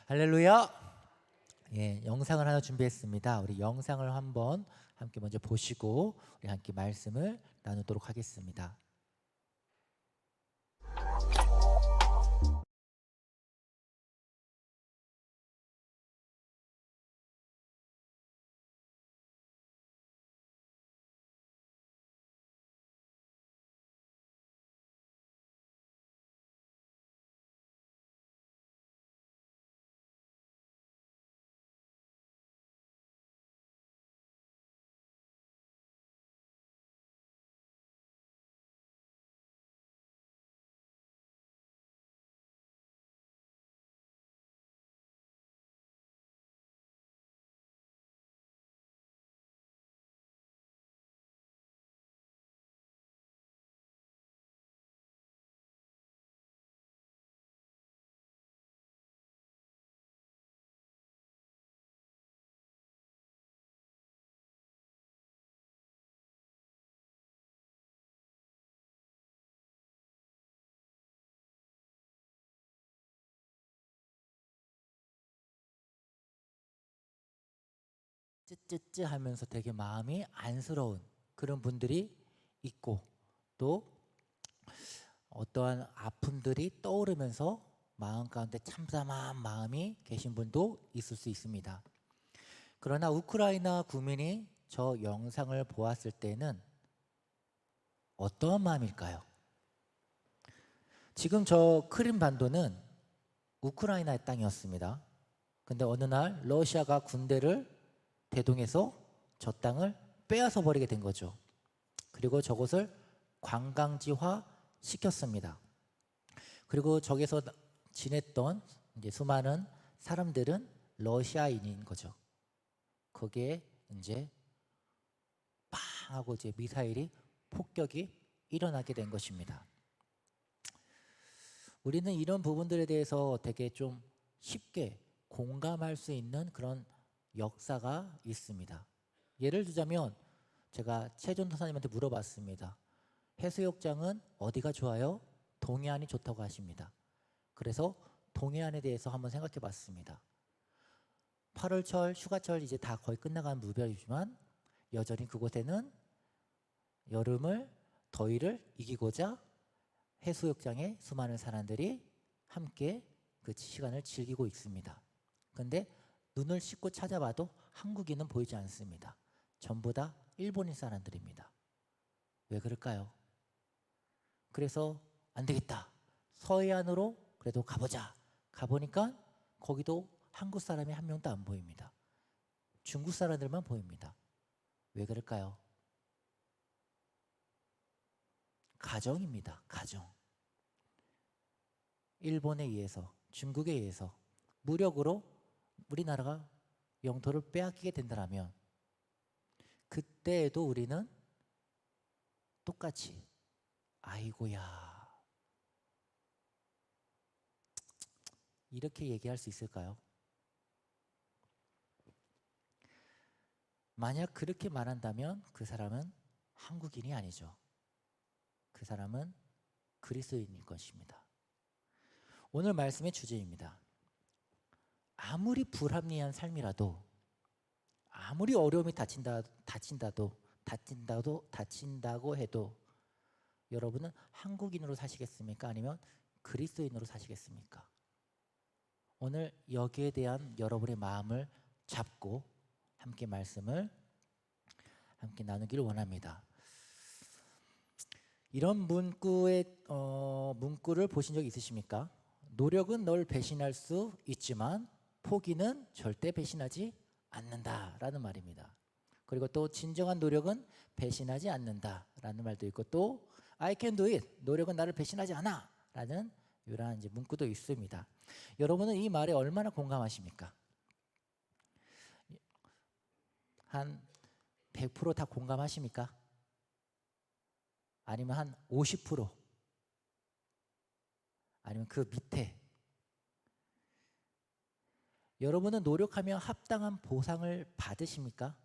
할렐루야. 예, 영상을 하나 준비했습니다. 우리 영상을 한번 함께 먼저 보시고 우리 함께 말씀을 나누도록 하겠습니다. 쯔쯔쯔 하면서 되게 마음이 안쓰러운 그런 분들이 있고, 또 어떠한 아픔들이 떠오르면서 마음 가운데 참담한 마음이 계신 분도 있을 수 있습니다. 그러나 우크라이나 국민이 저 영상을 보았을 때는 어떠한 마음일까요? 지금 저 크림 반도는 우크라이나의 땅이었습니다. 근데 어느 날 러시아가 군대를 대동해서 저 땅을 빼앗아 버리게 된 거죠. 그리고 저곳을 관광지화 시켰습니다. 그리고 저기서 지냈던 이제 수많은 사람들은 러시아인인 거죠. 거기에 이제 빵 하고 이제 미사일이 폭격이 일어나게 된 것입니다. 우리는 이런 부분들에 대해서 되게 좀 쉽게 공감할 수 있는 그런 역사가 있습니다. 예를 들자면 제가 최준 선생님한테 물어봤습니다. 해수욕장은 어디가 좋아요? 동해안이 좋다고 하십니다. 그래서 동해안에 대해서 한번 생각해 봤습니다. 8월철, 휴가철 이제 다 거의 끝나가는 무렵이지만 여전히 그곳에는 여름을, 더위를 이기고자 해수욕장에 수많은 사람들이 함께 그 시간을 즐기고 있습니다. 그런데 눈을 씻고 찾아봐도 한국인은 보이지 않습니다. 전부 다 일본인 사람들입니다. 왜 그럴까요? 그래서 안 되겠다. 서해안으로 그래도 가보자. 가보니까 거기도 한국 사람이 한 명도 안 보입니다. 중국 사람들만 보입니다. 왜 그럴까요? 가정입니다. 가정. 일본에 의해서, 중국에 의해서 무력으로 우리나라가 영토를 빼앗기게 된다면 그때에도 우리는 똑같이 아이고야 이렇게 얘기할 수 있을까요? 만약 그렇게 말한다면 그 사람은 한국인이 아니죠. 그 사람은 그리스도인일 것입니다. 오늘 말씀의 주제입니다. 아무리 불합리한 삶이라도, 아무리 어려움이 다친다고 해도 여러분은 한국인으로 사시겠습니까? 아니면 그리스도인으로 사시겠습니까? 오늘 여기에 대한 여러분의 마음을 잡고 함께 말씀을 함께 나누기를 원합니다. 이런 문구를 보신 적 있으십니까? 노력은 널 배신할 수 있지만 포기는 절대 배신하지 않는다라는 말입니다. 그리고 또 진정한 노력은 배신하지 않는다라는 말도 있고, 또 I can do it, 노력은 나를 배신하지 않아라는 이러한 이제 문구도 있습니다. 여러분은 이 말에 얼마나 공감하십니까? 한 100% 다 공감하십니까? 아니면 한 50%? 아니면 그 밑에? 여러분은 노력하며 합당한 보상을 받으십니까?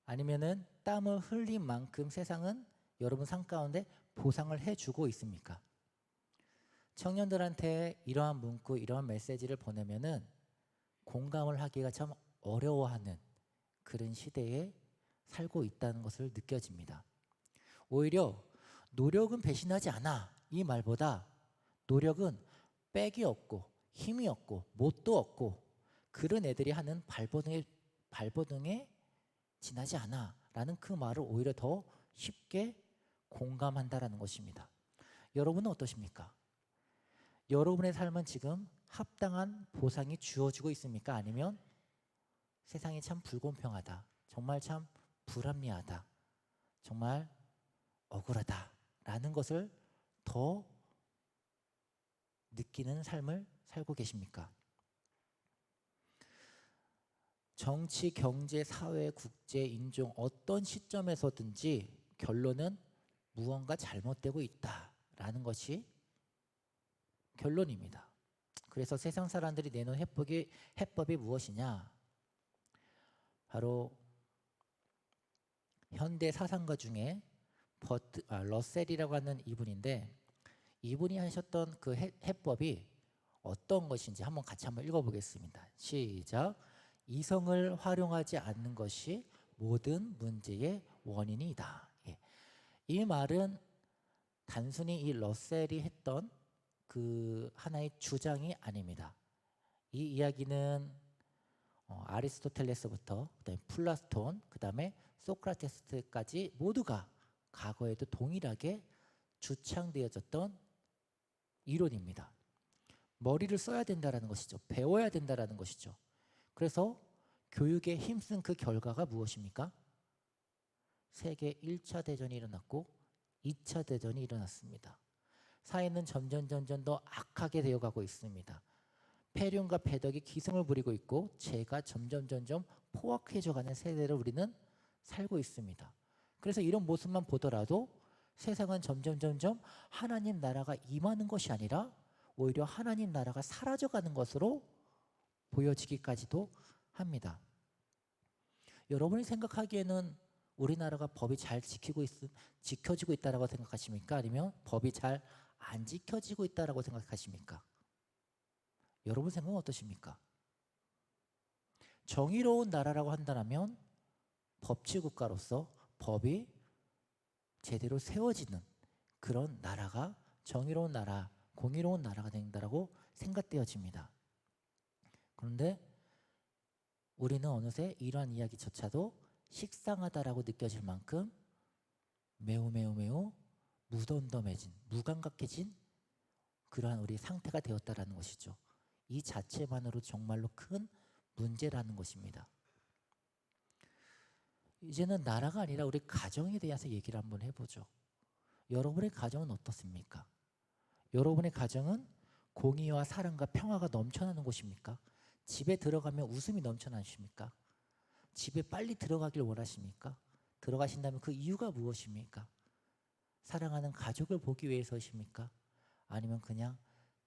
아니면은 땀을 흘린 만큼 세상은 여러분 삶 가운데 보상을 해주고 있습니까? 청년들한테 이러한 문구, 이러한 메시지를 보내면은 공감을 하기가 참 어려워하는 그런 시대에 살고 있다는 것을 느껴집니다. 오히려 노력은 배신하지 않아 이 말보다 노력은 빽이 없고 힘이 없고 못도 없고 그런 애들이 하는 발버둥에 지나지 않아 라는 그 말을 오히려 더 쉽게 공감한다라는 것입니다. 여러분은 어떠십니까? 여러분의 삶은 지금 합당한 보상이 주어지고 있습니까? 아니면 세상이 참 불공평하다, 정말 참 불합리하다, 정말 억울하다 라는 것을 더 느끼는 삶을 살고 계십니까? 정치, 경제, 사회, 국제, 인종 어떤 시점에서든지 결론은 무언가 잘못되고 있다라는 것이 결론입니다. 그래서 세상 사람들이 내놓은 해법이 무엇이냐? 바로 현대 사상가 중에 러셀이라고 하는 이분인데 이분이 하셨던 그 해법이 어떤 것인지 같이 한번 읽어보겠습니다. 시작. 이성을 활용하지 않는 것이 모든 문제의 원인이다. 예. 이 말은 단순히 이 러셀이 했던 그 하나의 주장이 아닙니다. 이 이야기는 아리스토텔레스부터 그다음에 플라톤, 그다음에 소크라테스까지 모두가 과거에도 동일하게 주창되어졌던 이론입니다. 머리를 써야 된다라는 것이죠. 배워야 된다라는 것이죠. 그래서 교육에 힘쓴 그 결과가 무엇입니까? 세계 1차 대전이 일어났고 2차 대전이 일어났습니다. 사회는 점점 더 악하게 되어가고 있습니다. 폐륜과 패덕이 기승을 부리고 있고 죄가 점점 포악해져가는 세대를 우리는 살고 있습니다. 그래서 이런 모습만 보더라도 세상은 점점 하나님 나라가 임하는 것이 아니라 오히려 하나님 나라가 사라져가는 것으로 보여지기까지도 합니다. 여러분이 생각하기에는 우리나라가 법이 잘 지켜지고 있다고 생각하십니까? 아니면 법이 잘 안 지켜지고 있다고 생각하십니까? 여러분 생각은 어떠십니까? 정의로운 나라라고 한다면 법치국가로서 법이 제대로 세워지는 그런 나라가 정의로운 나라, 공의로운 나라가 된다고 생각되어집니다. 그런데 우리는 어느새 이러한 이야기조차도 식상하다라고 느껴질 만큼 매우 무덤덤해진, 무감각해진 그러한 우리 상태가 되었다라는 것이죠. 이 자체만으로 정말로 큰 문제라는 것입니다. 이제는 나라가 아니라 우리 가정에 대해서 얘기를 한번 해보죠. 여러분의 가정은 어떻습니까? 여러분의 가정은 공의와 사랑과 평화가 넘쳐나는 곳입니까? 집에 들어가면 웃음이 넘쳐나십니까? 집에 빨리 들어가길 원하십니까? 들어가신다면 그 이유가 무엇입니까? 사랑하는 가족을 보기 위해서이십니까? 아니면 그냥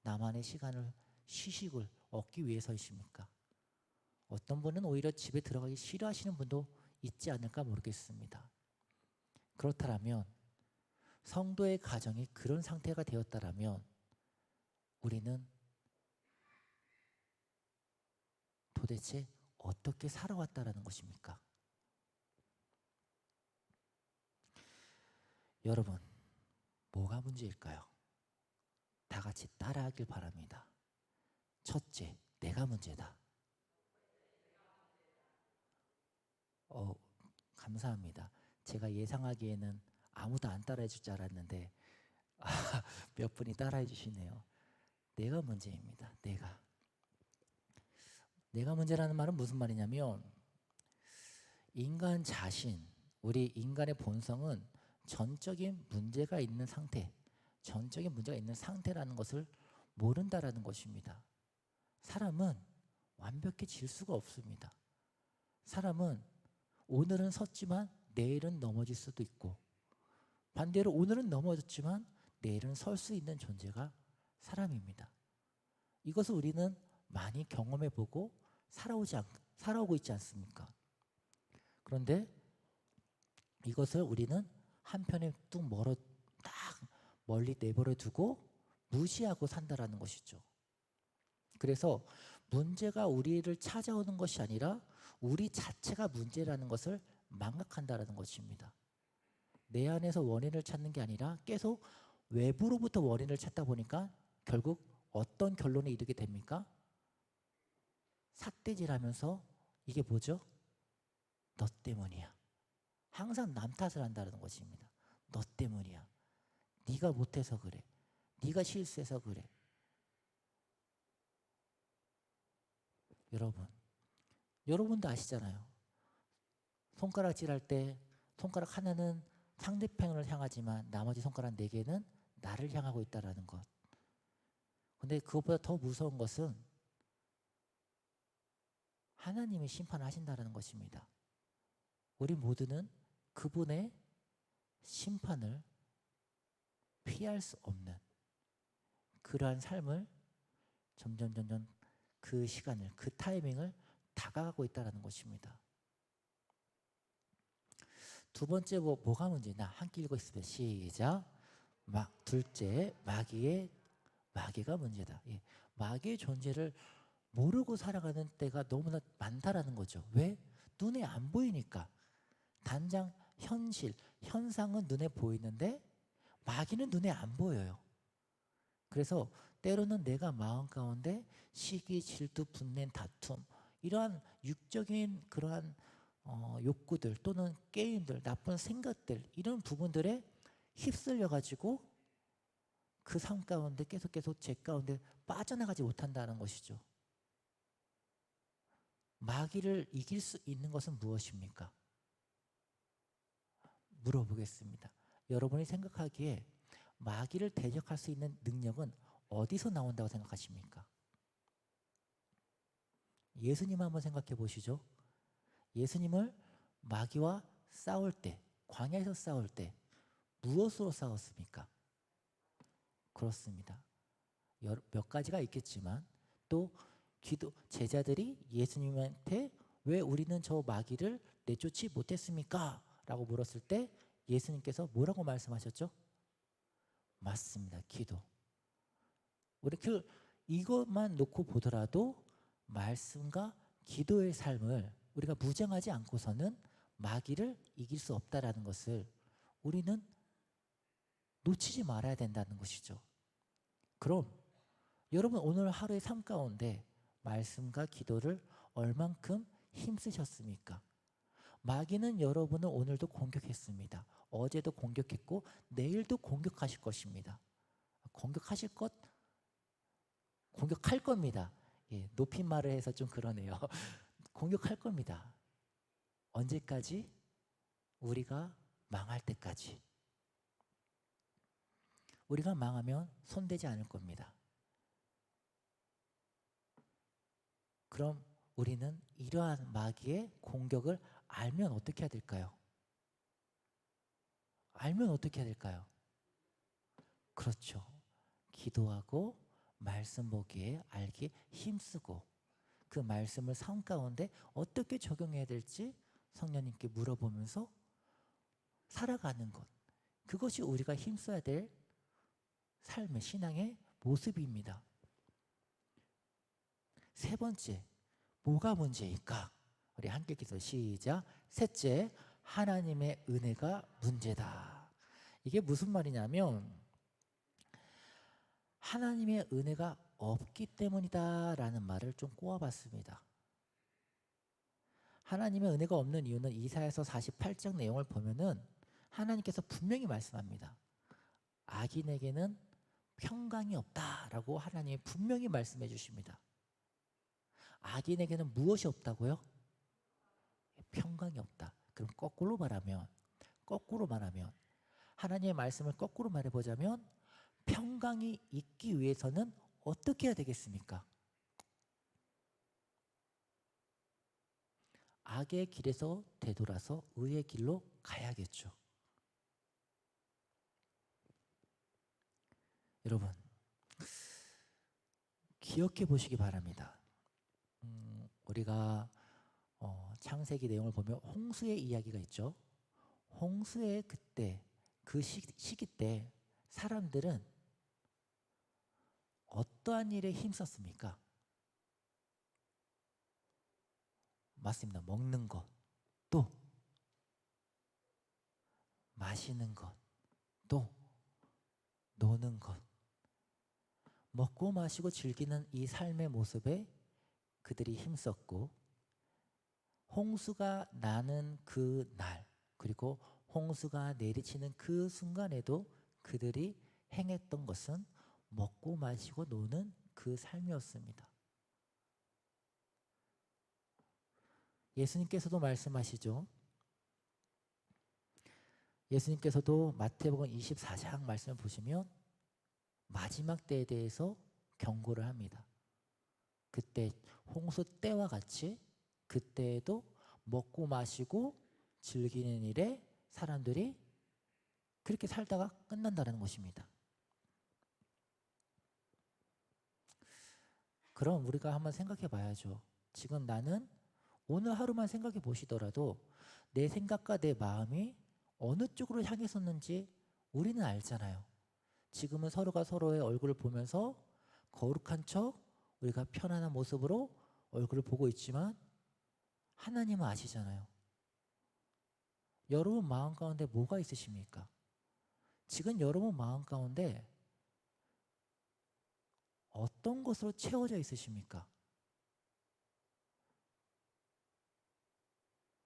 나만의 시간을 휴식을 얻기 위해서이십니까? 어떤 분은 오히려 집에 들어가기 싫어하시는 분도 있지 않을까 모르겠습니다. 그렇다면 성도의 가정이 그런 상태가 되었다면 우리는 도대체 어떻게 살아왔다라는 것입니까? 여러분, 뭐가 문제일까요? 다 같이 따라하길 바랍니다. 첫째, 내가 문제다. 감사합니다. 제가 예상하기에는 아무도 안 따라해 줄 줄 알았는데 몇 분이 따라해 주시네요. 내가 문제입니다. 내가 문제라는 말은 무슨 말이냐면 인간 자신, 우리 인간의 본성은 전적인 문제가 있는 상태라는 것을 모른다라는 것입니다. 사람은 완벽해질 수가 없습니다. 사람은 오늘은 섰지만 내일은 넘어질 수도 있고 반대로 오늘은 넘어졌지만 내일은 설 수 있는 존재가 사람입니다. 이것을 우리는 많이 경험해보고 살아오고 있지 않습니까? 그런데 이것을 우리는 한편에 딱 멀리 내버려 두고 무시하고 산다라는 것이죠. 그래서 문제가 우리를 찾아오는 것이 아니라 우리 자체가 문제라는 것을 망각한다라는 것입니다. 내 안에서 원인을 찾는 게 아니라 계속 외부로부터 원인을 찾다 보니까 결국 어떤 결론에 이르게 됩니까? 삿대질하면서 이게 뭐죠? 너 때문이야. 항상 남 탓을 한다는 것입니다. 너 때문이야. 네가 못해서 그래. 네가 실수해서 그래. 여러분도 아시잖아요. 손가락질할 때 손가락 하나는 상대편을 향하지만 나머지 손가락 4개는 나를 향하고 있다는 것. 근데 그것보다 더 무서운 것은 하나님이 심판하신다는 것입니다. 우리 모두는 그분의 심판을 피할 수 없는 그러한 삶을 점점 그 시간을, 그 타이밍을 다가가고 있다는 것입니다. 두 번째 뭐가 문제냐? 함께 읽어보겠습니다. 시작. 둘째, 마귀가 문제다. 예, 마귀의 존재를 모르고 살아가는 때가 너무나 많다라는 거죠. 왜? 눈에 안 보이니까. 단장 현상은 눈에 보이는데 마귀는 눈에 안 보여요. 그래서 때로는 내가 마음 가운데 시기, 질투, 분냄, 다툼 이러한 육적인 그러한 욕구들 또는 게임들, 나쁜 생각들 이런 부분들에 휩쓸려 가지고 그 삶 가운데 계속 제 가운데 빠져나가지 못한다는 것이죠. 마귀를 이길 수 있는 것은 무엇입니까? 물어보겠습니다. 여러분이 생각하기에 마귀를 대적할 수 있는 능력은 어디서 나온다고 생각하십니까? 예수님 한번 생각해 보시죠. 예수님을 마귀와 싸울 때, 광야에서 싸울 때 무엇으로 싸웠습니까? 그렇습니다. 몇 가지가 있겠지만 또 제자들이 예수님한테 왜 우리는 저 마귀를 내쫓지 못했습니까? 라고 물었을 때 예수님께서 뭐라고 말씀하셨죠? 맞습니다. 기도. 우리 이것만 놓고 보더라도 말씀과 기도의 삶을 우리가 무장하지 않고서는 마귀를 이길 수 없다라는 것을 우리는 놓치지 말아야 된다는 것이죠. 그럼 여러분 오늘 하루의 삶 가운데 말씀과 기도를 얼만큼 힘쓰셨습니까? 마귀는 여러분을 오늘도 공격했습니다. 어제도 공격했고 내일도 공격하실 것입니다. 공격할 겁니다. 예, 높임말을 해서 좀 그러네요. 공격할 겁니다. 언제까지? 우리가 망할 때까지. 우리가 망하면 손대지 않을 겁니다. 그럼 우리는 이러한 마귀의 공격을 알면 어떻게 해야 될까요? 알면 어떻게 해야 될까요? 그렇죠. 기도하고 말씀 보기에 알기에 힘쓰고 그 말씀을 삶 가운데 어떻게 적용해야 될지 성령님께 물어보면서 살아가는 것. 그것이 우리가 힘써야 될 삶의 신앙의 모습입니다. 세 번째, 뭐가 문제일까? 우리 함께 기도 시작. 셋째, 하나님의 은혜가 문제다. 이게 무슨 말이냐면 하나님의 은혜가 없기 때문이다 라는 말을 좀 꼬아봤습니다. 하나님의 은혜가 없는 이유는 이사야서 48장 내용을 보면은 하나님께서 분명히 말씀합니다. 악인에게는 평강이 없다라고 하나님이 분명히 말씀해 주십니다. 악인에게는 무엇이 없다고요? 평강이 없다. 그럼 거꾸로 말하면 하나님의 말씀을 거꾸로 말해보자면 평강이 있기 위해서는 어떻게 해야 되겠습니까? 악의 길에서 되돌아서 의의 길로 가야겠죠. 여러분 기억해 보시기 바랍니다. 우리가 창세기 내용을 보면 홍수의 이야기가 있죠. 홍수의 그때 그 시기 때 사람들은 어떠한 일에 힘썼습니까? 맞습니다. 먹는 것, 또 마시는 것, 또 노는 것. 먹고 마시고 즐기는 이 삶의 모습에 그들이 힘썼고, 홍수가 나는 그 날, 그리고 홍수가 내리치는 그 순간에도 그들이 행했던 것은 먹고 마시고 노는 그 삶이었습니다. 예수님께서도 말씀하시죠. 예수님께서도 마태복음 24장 말씀을 보시면 마지막 때에 대해서 경고를 합니다. 그때 홍수 때와 같이 그때에도 먹고 마시고 즐기는 일에 사람들이 그렇게 살다가 끝난다는 것입니다. 그럼 우리가 한번 생각해 봐야죠. 지금 나는 오늘 하루만 생각해 보시더라도 내 생각과 내 마음이 어느 쪽으로 향했었는지 우리는 알잖아요. 지금은 서로가 서로의 얼굴을 보면서 거룩한 척 우리가 편안한 모습으로 얼굴을 보고 있지만 하나님은 아시잖아요. 여러분 마음 가운데 뭐가 있으십니까? 지금 여러분 마음 가운데 어떤 것으로 채워져 있으십니까?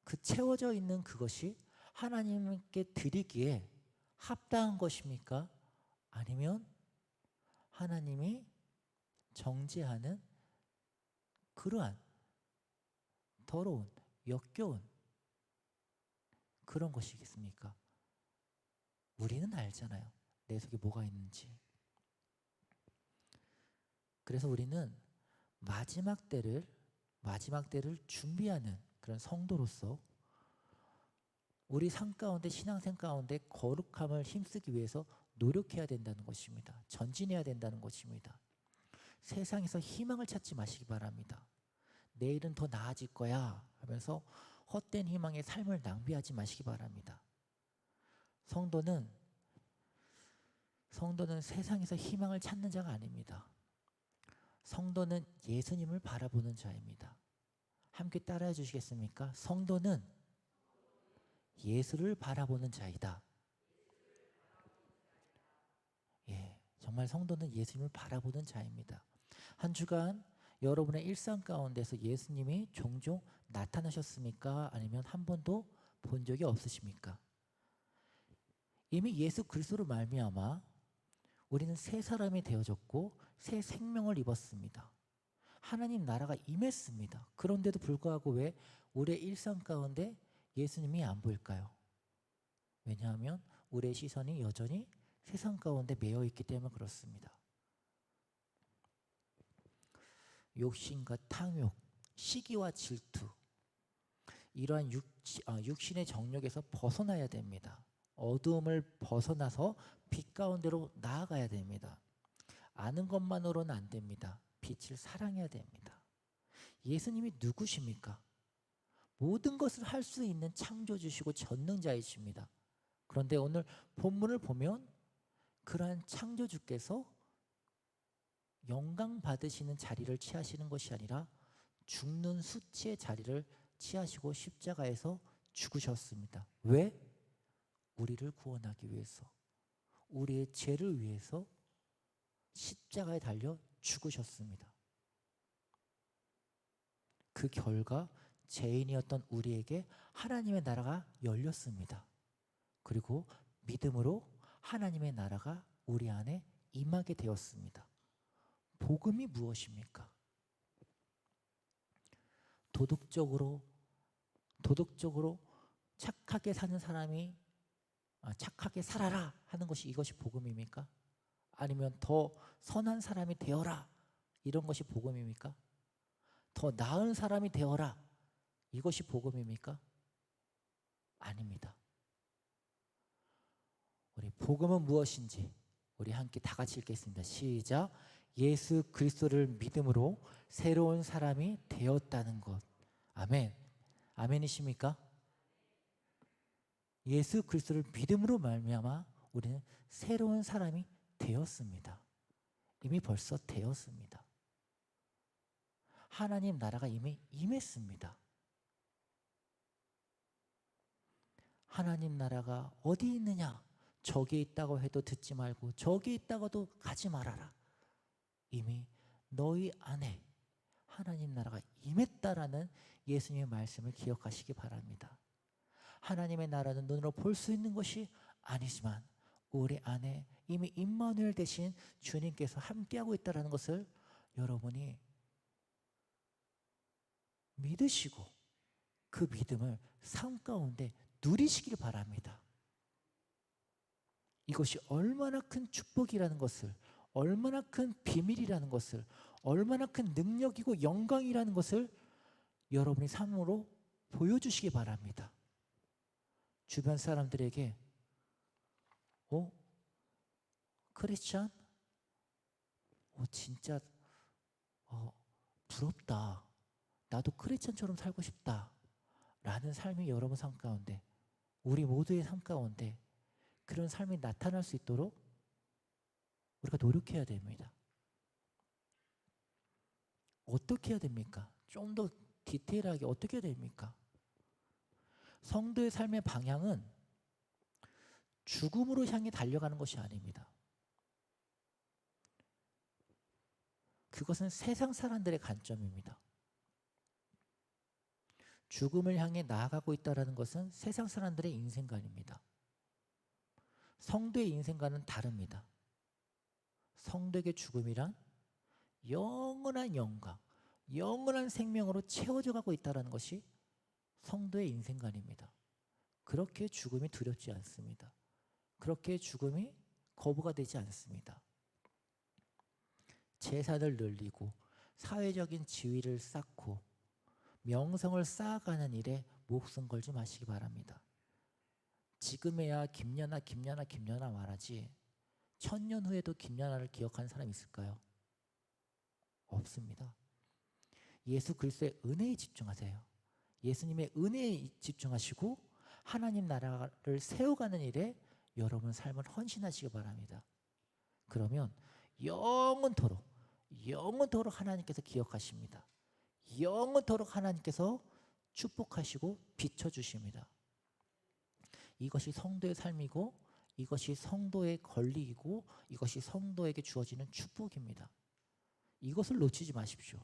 그 채워져 있는 그것이 하나님께 드리기에 합당한 것입니까? 아니면 하나님이 정죄하는 그러한 더러운, 역겨운 그런 것이겠습니까? 우리는 알잖아요. 내 속에 뭐가 있는지. 그래서 우리는 마지막 때를 준비하는 그런 성도로서 우리 삶 가운데, 신앙생 가운데 거룩함을 힘쓰기 위해서 노력해야 된다는 것입니다. 전진해야 된다는 것입니다. 세상에서 희망을 찾지 마시기 바랍니다. 내일은 더 나아질 거야 하면서 헛된 희망의 삶을 낭비하지 마시기 바랍니다. 성도는 세상에서 희망을 찾는 자가 아닙니다. 성도는 예수님을 바라보는 자입니다. 함께 따라해 주시겠습니까? 성도는 예수를 바라보는 자이다. 예, 정말 성도는 예수님을 바라보는 자입니다. 한 주간 여러분의 일상 가운데서 예수님이 종종 나타나셨습니까? 아니면 한 번도 본 적이 없으십니까? 이미 예수 그리스도로 말미암아 우리는 새 사람이 되어졌고 새 생명을 입었습니다. 하나님 나라가 임했습니다. 그런데도 불구하고 왜 우리의 일상 가운데 예수님이 안 보일까요? 왜냐하면 우리의 시선이 여전히 세상 가운데 매여 있기 때문에 그렇습니다. 욕심과 탕욕, 시기와 질투, 이러한 육신의 정욕에서 벗어나야 됩니다. 어두움을 벗어나서 빛 가운데로 나아가야 됩니다. 아는 것만으로는 안 됩니다. 빛을 사랑해야 됩니다. 예수님이 누구십니까? 모든 것을 할 수 있는 창조주시고 전능자이십니다. 그런데 오늘 본문을 보면 그러한 창조주께서 영광 받으시는 자리를 취하시는 것이 아니라 죽는 수치의 자리를 취하시고 십자가에서 죽으셨습니다. 왜? 우리를 구원하기 위해서, 우리의 죄를 위해서 십자가에 달려 죽으셨습니다. 그 결과 죄인이었던 우리에게 하나님의 나라가 열렸습니다. 그리고 믿음으로 하나님의 나라가 우리 안에 임하게 되었습니다. 복음이 무엇입니까? 도덕적으로 착하게 사는 사람이 착하게 살아라 하는 것이 이것이 복음입니까? 아니면 더 선한 사람이 되어라 이런 것이 복음입니까? 더 나은 사람이 되어라 이것이 복음입니까? 아닙니다. 우리 복음은 무엇인지 우리 함께 다 같이 읽겠습니다. 시작. 예수 그리스도를 믿음으로 새로운 사람이 되었다는 것. 아멘. 아멘이십니까? 예수 그리스도를 믿음으로 말미암아 우리는 새로운 사람이 되었습니다. 이미 벌써 되었습니다. 하나님 나라가 이미 임했습니다. 하나님 나라가 어디 있느냐? 저기 있다고 해도 듣지 말고 저기 있다고도 가지 말아라. 이미 너희 안에 하나님 나라가 임했다라는 예수님의 말씀을 기억하시기 바랍니다. 하나님의 나라는 눈으로 볼 수 있는 것이 아니지만 우리 안에 이미 임마누엘 대신 주님께서 함께하고 있다는 것을 여러분이 믿으시고 그 믿음을 삶 가운데 누리시길 바랍니다. 이것이 얼마나 큰 축복이라는 것을, 얼마나 큰 비밀이라는 것을, 얼마나 큰 능력이고 영광이라는 것을 여러분이 삶으로 보여주시기 바랍니다. 주변 사람들에게 크리스찬? 진짜 부럽다. 나도 크리스찬처럼 살고 싶다. 라는 삶이 여러분 삶 가운데, 우리 모두의 삶 가운데 그런 삶이 나타날 수 있도록 우리가 노력해야 됩니다. 어떻게 해야 됩니까? 좀 더 디테일하게 어떻게 해야 됩니까? 성도의 삶의 방향은 죽음으로 향해 달려가는 것이 아닙니다. 그것은 세상 사람들의 관점입니다. 죽음을 향해 나아가고 있다는 것은 세상 사람들의 인생관입니다. 성도의 인생과는 다릅니다. 성도에게 죽음이란 영원한 영광, 영원한 생명으로 채워져 가고 있다는 것이 성도의 인생관입니다. 그렇게 죽음이 두렵지 않습니다. 그렇게 죽음이 거부가 되지 않습니다. 재산을 늘리고 사회적인 지위를 쌓고 명성을 쌓아가는 일에 목숨 걸지 마시기 바랍니다. 지금에야 김연아 말하지 천년 후에도 김연아를 기억하는 사람이 있을까요? 없습니다. 예수 그리스도의 은혜에 집중하세요. 예수님의 은혜에 집중하시고 하나님 나라를 세워가는 일에 여러분 삶을 헌신하시기 바랍니다. 그러면 영원토록 하나님께서 기억하십니다. 영원토록 하나님께서 축복하시고 비춰주십니다. 이것이 성도의 삶이고 이것이 성도의 권리이고 이것이 성도에게 주어지는 축복입니다. 이것을 놓치지 마십시오.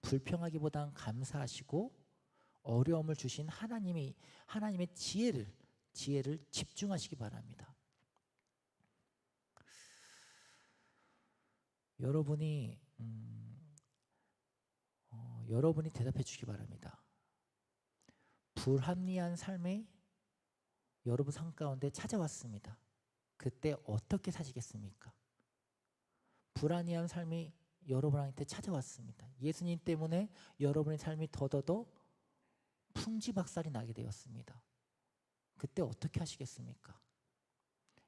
불평하기보단 감사하시고 어려움을 주신 하나님의 지혜를 집중하시기 바랍니다. 여러분이 대답해 주시기 바랍니다. 불합리한 삶이 여러분 삶 가운데 찾아왔습니다. 그때 어떻게 사시겠습니까? 불합리한 삶이 여러분한테 찾아왔습니다. 예수님 때문에 여러분의 삶이 더더더 풍지박살이 나게 되었습니다. 그때 어떻게 하시겠습니까?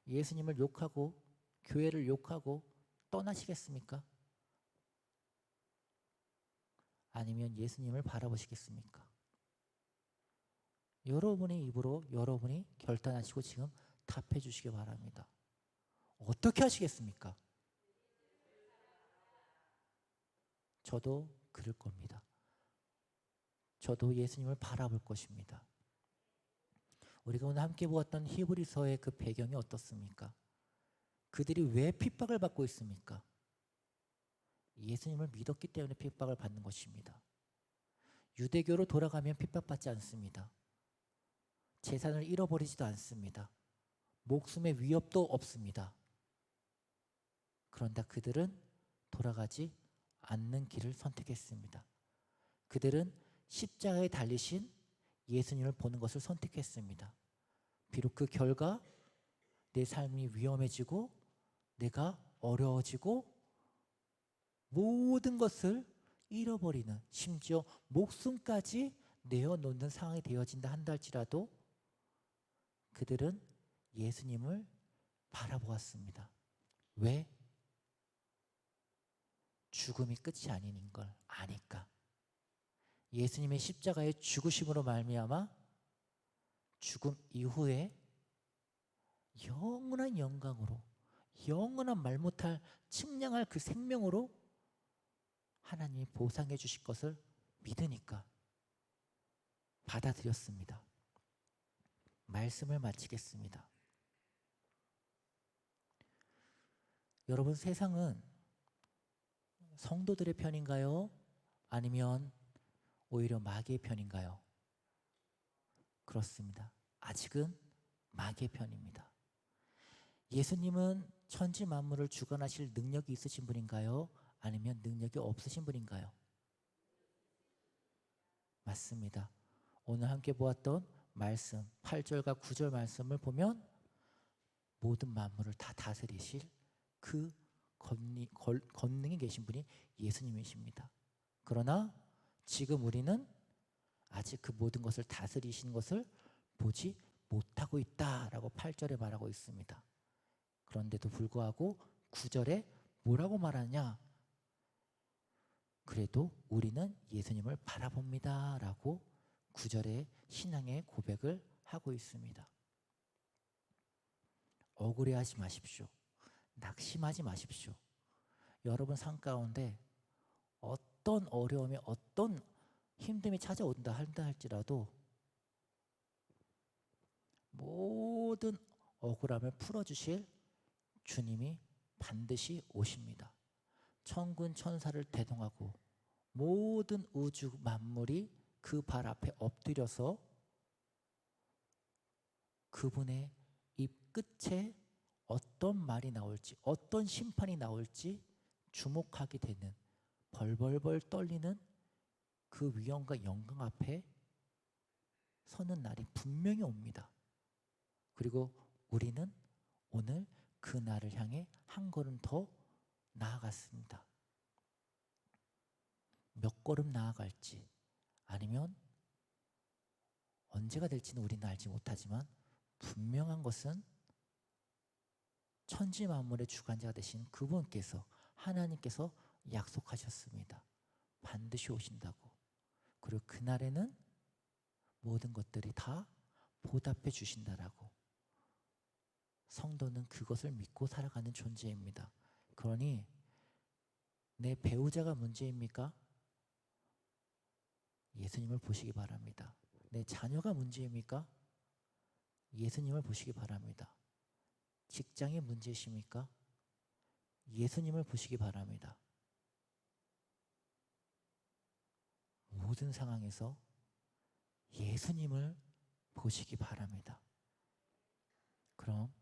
예수님을 욕하고 교회를 욕하고 떠나시겠습니까? 아니면 예수님을 바라보시겠습니까? 여러분의 입으로 여러분이 결단하시고 지금 답해 주시기 바랍니다. 어떻게 하시겠습니까? 저도 그럴 겁니다. 저도 예수님을 바라볼 것입니다. 우리가 오늘 함께 보았던 히브리서의 그 배경이 어떻습니까? 그들이 왜 핍박을 받고 있습니까? 예수님을 믿었기 때문에 핍박을 받는 것입니다. 유대교로 돌아가면 핍박받지 않습니다. 재산을 잃어버리지도 않습니다. 목숨의 위협도 없습니다. 그런데 그들은 돌아가지 않는 길을 선택했습니다. 그들은 십자가에 달리신 예수님을 보는 것을 선택했습니다. 비록 그 결과 내 삶이 위험해지고 내가 어려워지고 모든 것을 잃어버리는, 심지어 목숨까지 내어놓는 상황이 되어진다 한다 할지라도 그들은 예수님을 바라보았습니다. 왜? 죽음이 끝이 아닌 걸 아니까. 예수님의 십자가의 죽으심으로 말미암아 죽음 이후에 영원한 영광으로 영원한 말 못할 측량할 그 생명으로 하나님이 보상해 주실 것을 믿으니까 받아들였습니다. 말씀을 마치겠습니다. 여러분, 세상은 성도들의 편인가요? 아니면 오히려 마귀의 편인가요? 그렇습니다. 아직은 마귀의 편입니다. 예수님은 천지 만물을 주관하실 능력이 있으신 분인가요? 아니면 능력이 없으신 분인가요? 맞습니다. 오늘 함께 보았던 말씀 8절과 9절 말씀을 보면 모든 만물을 다 다스리실 그 권능이 계신 분이 예수님이십니다. 그러나 지금 우리는 아직 그 모든 것을 다스리시는 것을 보지 못하고 있다라고 8절에 말하고 있습니다. 그런데도 불구하고 9절에 뭐라고 말하냐? 그래도 우리는 예수님을 바라봅니다 라고 9절에 신앙의 고백을 하고 있습니다. 억울해하지 마십시오. 낙심하지 마십시오. 여러분 삶 가운데 어떤 어려움이 어떤 힘듦이 찾아온다 한다 할지라도 모든 억울함을 풀어주실 주님이 반드시 오십니다. 천군 천사를 대동하고 모든 우주 만물이 그 발 앞에 엎드려서 그분의 입 끝에 어떤 말이 나올지 어떤 심판이 나올지 주목하게 되는 벌벌벌 떨리는 그 위엄과 영광 앞에 서는 날이 분명히 옵니다. 그리고 우리는 오늘 그 날을 향해 한 걸음 더 나아갔습니다. 몇 걸음 나아갈지 아니면 언제가 될지는 우리는 알지 못하지만 분명한 것은 천지 만물의 주관자가 되신 그분께서 하나님께서 약속하셨습니다. 반드시 오신다고. 그리고 그날에는 모든 것들이 다 보답해 주신다라고. 성도는 그것을 믿고 살아가는 존재입니다. 그러니 내 배우자가 문제입니까? 예수님을 보시기 바랍니다. 내 자녀가 문제입니까? 예수님을 보시기 바랍니다. 직장이 문제이십니까? 예수님을 보시기 바랍니다. 모든 상황에서 예수님을 보시기 바랍니다. 그럼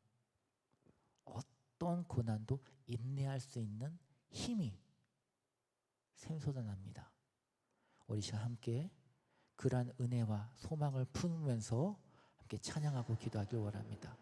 어떤 고난도 인내할 수 있는 힘이 샘솟아납니다. 우리 시간 함께 그러한 은혜와 소망을 품으면서 함께 찬양하고 기도하길 원합니다.